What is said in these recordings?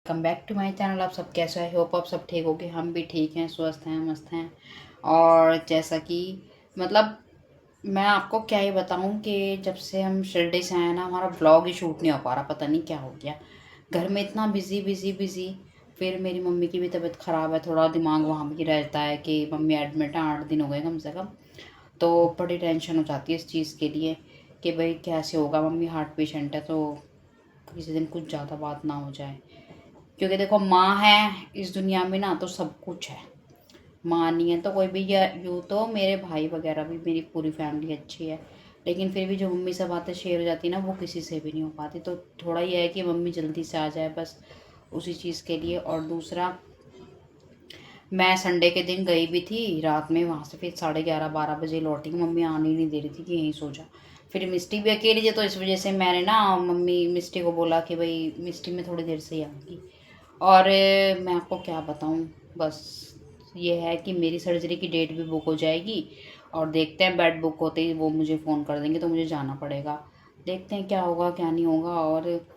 Come back to my channel. आप सब कैसे हैं? होप आप सब ठीक होगे। हम भी ठीक हैं, स्वस्थ हैं, मस्त हैं। और जैसा कि मतलब मैं आपको क्या ही बताऊं कि जब से हम शिरडी से आए ना, हमारा ब्लॉग ही शूट नहीं हो पा रहा। पता नहीं क्या हो गया, घर में इतना बिजी बिजी बिजी। फिर मेरी मम्मी की भी तबीयत ख़राब है, थोड़ा दिमाग वहाँ भी रहता है कि मम्मी एडमिट है, 8 दिन हो गए कम से कम। तो बड़ी टेंशन हो जाती है इस चीज़ के लिए कि भाई कैसे होगा। मम्मी हार्ट पेशेंट है, तो किसी दिन कुछ ज़्यादा बात ना हो जाए। क्योंकि देखो, माँ है इस दुनिया में ना, तो सब कुछ है। माँ नहीं है तो कोई भी, या यूँ तो मेरे भाई वगैरह भी, मेरी पूरी फैमिली अच्छी है, लेकिन फिर भी जो मम्मी से बातें शेयर हो जाती है ना, वो किसी से भी नहीं हो पाती। तो थोड़ा ये है कि मम्मी जल्दी से आ जाए, बस उसी चीज़ के लिए। और दूसरा, मैं संडे के दिन गई भी थी रात में, वहाँ से फिर 11:30-12 बजे लौटी। मम्मी आने ही नहीं दे रही थी कि यहीं सो जा। फिर मिस्टी भी अकेली थी, तो इस वजह से मैंने ना मम्मी मिस्टी को बोला कि भाई मिस्टी में थोड़ी देर से ही आऊँगी। और मैं आपको क्या बताऊँ, बस ये है कि मेरी सर्जरी की डेट भी बुक हो जाएगी। और देखते हैं, बेड बुक होते ही वो मुझे फ़ोन कर देंगे, तो मुझे जाना पड़ेगा। देखते हैं क्या होगा क्या नहीं होगा। और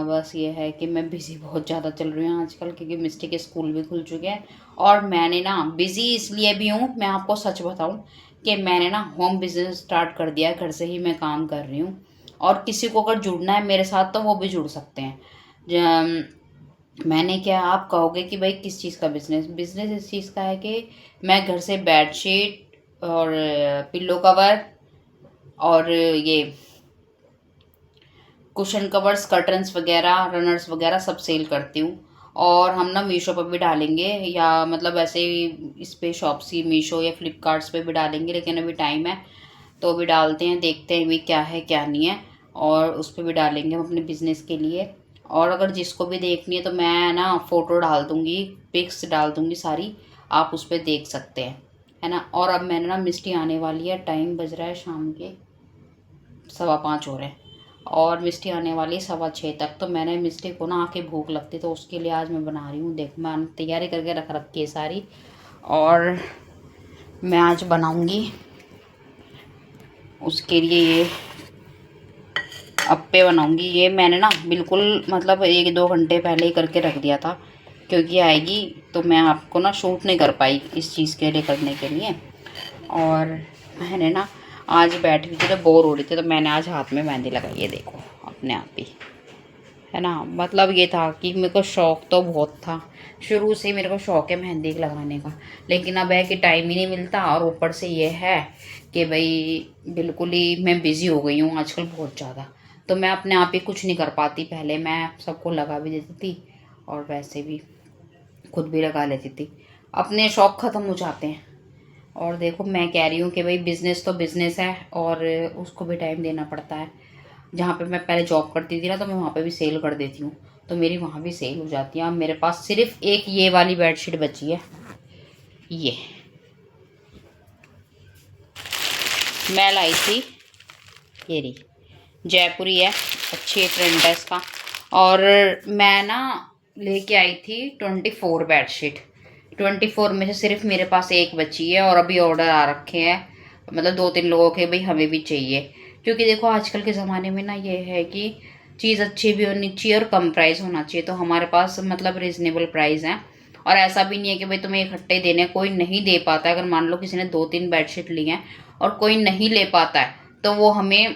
बस ये है कि मैं बिज़ी बहुत ज़्यादा चल रही हूँ आजकल, क्योंकि मिस्टी के स्कूल भी खुल चुके हैं। और मैंने ना बिज़ी इसलिए भी हूँ, मैं आपको सच बताऊँ, कि मैंने ना होम बिज़नेस स्टार्ट कर दिया है। घर से ही मैं काम कर रही हूँ। और किसी को अगर जुड़ना है मेरे साथ, तो वो भी जुड़ सकते हैं। मैंने क्या, आप कहोगे कि भाई किस चीज़ का बिजनेस? बिजनेस इस चीज़ का है कि मैं घर से बेडशीट और पिल्लो कवर और ये कुशन कवर्स, कर्टन्स वगैरह, रनर्स वगैरह सब सेल करती हूँ। और हम ना मीशो पर भी डालेंगे, या मतलब ऐसे ही इस पे शॉप्सी, मीशो या फ्लिपकार्ट्स पे भी डालेंगे, लेकिन अभी टाइम है तो अभी डालते हैं, देखते हैं भी क्या है क्या नहीं है। और उस पर भी डालेंगे हम अपने बिजनेस के लिए। और अगर जिसको भी देखनी है तो मैं ना फ़ोटो डाल दूँगी, पिक्स डाल दूँगी सारी, आप उस पर देख सकते हैं, है ना। और अब मैंने ना मिस्टी आने वाली है, टाइम बज रहा है शाम के 5:15 हो रहे हैं, और मिस्टी आने वाली है 6:15 तक। तो मैंने मिस्टी को ना आके भूख लगती, तो उसके लिए आज मैं बना रही हूँ। देख, मैं तैयारी करके रख रखी है सारी, और मैं आज बनाऊँगी उसके लिए ये अप्पे बनाऊंगी। ये मैंने ना बिल्कुल मतलब 1-2 घंटे पहले ही करके रख दिया था, क्योंकि आएगी तो मैं आपको ना शूट नहीं कर पाई इस चीज़ के लिए, करने के लिए। और मैंने ना आज बैठी हुई थी तो बोर हो रही थी, तो मैंने आज हाथ में मेहंदी लगाई, ये देखो अपने आप ही, है ना। मतलब ये था कि मेरे को शौक़ तो बहुत था, शुरू से मेरे को शौक़ है मेहंदी लगाने का, लेकिन अब है कि टाइम ही नहीं मिलता। और ऊपर से ये है कि भाई बिल्कुल ही मैं बिज़ी हो गई हूँ आजकल बहुत ज़्यादा। तो मैं अपने आप ही कुछ नहीं कर पाती। पहले मैं सबको लगा भी देती थी, और वैसे भी खुद भी लगा लेती थी। अपने शौक़ ख़त्म हो जाते हैं। और देखो, मैं कह रही हूँ कि भाई बिज़नेस तो बिज़नेस है, और उसको भी टाइम देना पड़ता है। जहाँ पे मैं पहले जॉब करती थी ना, तो मैं वहाँ पे भी सेल कर देती हूँ, तो मेरी वहाँ भी सेल हो जाती है। अब मेरे पास सिर्फ एक ये वाली बेडशीट बची है, ये मैं लाई थी, ये रही, जयपुरी है, अच्छी ट्रेंड है इसका। और मैं ना लेके आई थी 24 बेडशीट। 24 में से सिर्फ मेरे पास एक बची है, और अभी ऑर्डर आ रखे हैं, मतलब 2-3 लोगों के, भाई हमें भी चाहिए। क्योंकि देखो, आजकल के ज़माने में ना ये है कि चीज़ अच्छी भी होनी चाहिए और कम प्राइस होना चाहिए। तो हमारे पास मतलब रिजनेबल प्राइस है। और ऐसा भी नहीं है कि भाई तुम्हें इकट्ठे देने, कोई नहीं दे पाता है। अगर मान लो किसी ने 2-3 बेडशीट ली हैं और कोई नहीं ले पाता है, तो वो हमें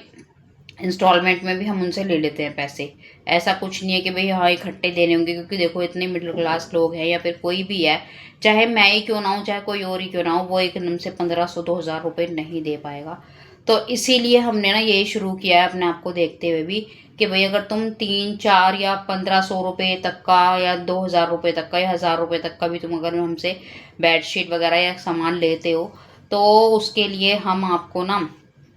इंस्टॉलमेंट में भी हम उनसे ले लेते हैं पैसे। ऐसा कुछ नहीं है कि भाई हाँ इकट्ठे देने होंगे, क्योंकि देखो इतने मिडिल क्लास लोग हैं, या फिर कोई भी है, चाहे मैं ही क्यों ना हूँ, चाहे कोई और ही क्यों ना हो, वो एकदम से 1500-2000 रुपये नहीं दे पाएगा। तो इसीलिए हमने ना यही शुरू किया है, अपने आप को देखते हुए भी, कि भाई अगर तुम 3-4 या 1500 रुपये तक का, या 2000 रुपये तक का, या 1000 रुपये तक का भी तुम अगर हमसे बेडशीट वगैरह या सामान लेते हो, तो उसके लिए हम आपको ना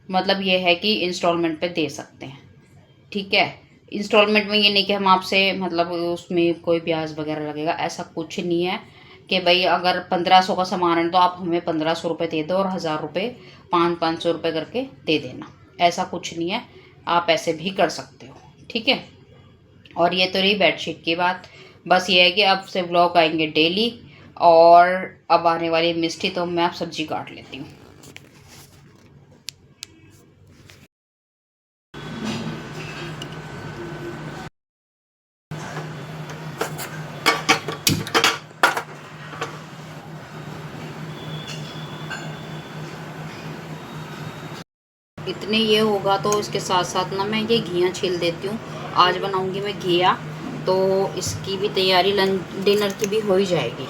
मतलब ये है कि इंस्टॉलमेंट पे दे सकते हैं। ठीक है, इंस्टॉलमेंट में ये नहीं कि हम आपसे मतलब उसमें कोई ब्याज वगैरह लगेगा, ऐसा कुछ नहीं है। कि भाई अगर 1500 का सामान है तो आप हमें 1500 रुपये दे दो, और 1000 रुपये 500-500 रुपये करके दे देना, ऐसा कुछ नहीं है। आप ऐसे भी कर सकते हो, ठीक है। और ये तो रही बेडशीट की बात। बस ये है कि अब से व्लॉग आएंगे डेली। और अब आने वाली मिस्टी, तो मैं अब सब्जी काट लेती हूँ। इतने ये होगा तो इसके साथ साथ ना मैं ये घिया छील देती हूँ। आज बनाऊँगी मैं घिया, तो इसकी भी तैयारी लंच डिनर की भी हो ही जाएगी।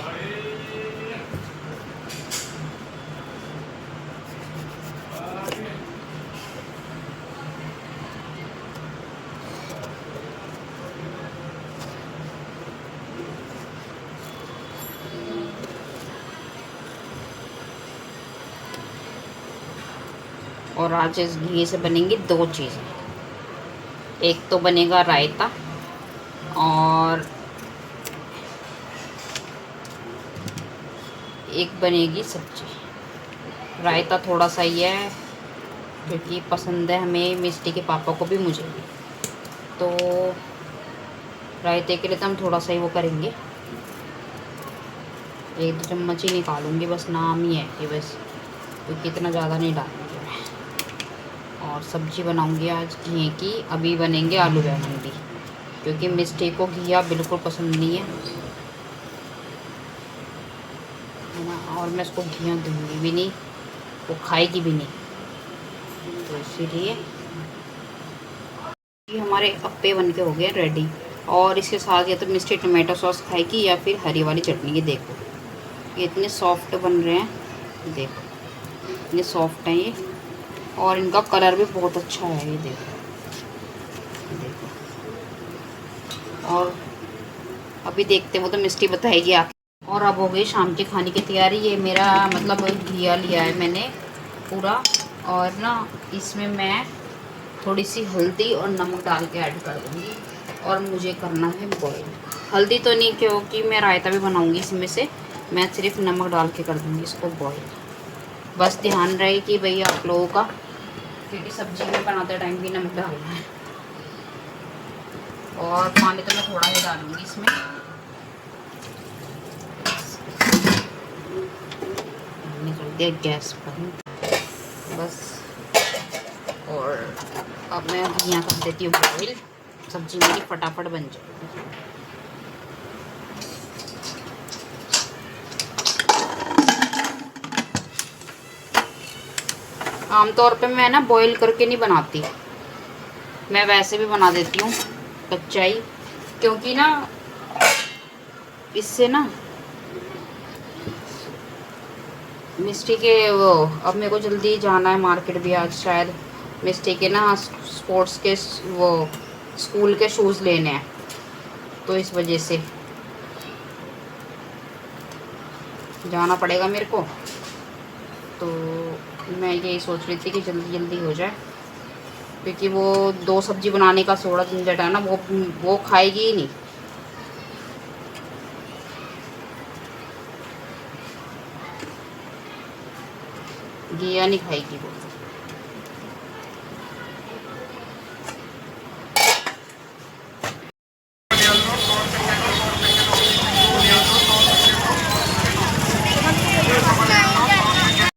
और आज इस घी से बनेंगी दो चीज़ें। एक तो बनेगा रायता, और एक बनेगी सब्जी। रायता थोड़ा सा ही है क्योंकि पसंद है हमें, मिस्टी के पापा को भी मुझे भी, तो रायते के लिए तो हम थोड़ा सा ही वो करेंगे। 1-2 चम्मच ही निकालूंगी, बस नाम ही है कि बस, क्योंकि इतना ज़्यादा नहीं डालूंगी मैं। और सब्जी बनाऊंगी आज घी की। अभी बनेंगे आलू बैंगन भी, क्योंकि मिस्टी को घिया बिल्कुल पसंद नहीं है ना, और मैं उसको घिया दूँगी भी नहीं, वो खाएगी भी नहीं, तो इसीलिए ये हमारे अप्पे बन के हो गए रेडी। और इसके साथ या तो मिस्टी टमाटो सॉस खाएगी या फिर हरी वाली चटनी। ये देखो, ये इतने सॉफ्ट बन रहे हैं, देखो इतने सॉफ्ट हैं ये, और इनका कलर भी बहुत अच्छा है। ये देखो। और अभी देखते वो तो मिस्टी बताएगी आके। और अब हो गई शाम के खाने की तैयारी। ये मेरा मतलब घिया लिया है मैंने पूरा, और ना इसमें मैं थोड़ी सी हल्दी और नमक डाल के ऐड कर दूँगी, और मुझे करना है बॉईल। हल्दी तो नहीं, क्योंकि मैं रायता भी बनाऊँगी इसमें से, मैं सिर्फ नमक डाल के कर दूँगी इसको बॉईल। बस ध्यान रहे कि भई आप लोगों का, क्योंकि सब्ज़ी में बनाते टाइम भी नमक डालना है। और पानी तो मैं थोड़ा ही डालूँगी इसमें। निकल दिया गैस पर बस। और अब मैं घिया कर देती हूँ बॉईल, सब्जी मेरी फटाफट बन जाएगी। आमतौर पे मैं ना बॉईल करके नहीं बनाती, मैं वैसे भी बना देती हूँ कच्चा ही, क्योंकि ना इससे ना मिस्टी के वो, अब मेरे को जल्दी जाना है मार्केट भी आज, शायद मिस्टी के ना स्पोर्ट्स के वो स्कूल के शूज़ लेने हैं, तो इस वजह से जाना पड़ेगा मेरे को। तो मैं यही सोच रही थी कि जल्दी जल्दी हो जाए, क्योंकि वो 2 सब्जी बनाने का थोड़ा झंझट है ना, वो खाएगी ही नहीं। घिया नहीं खाएगी वो।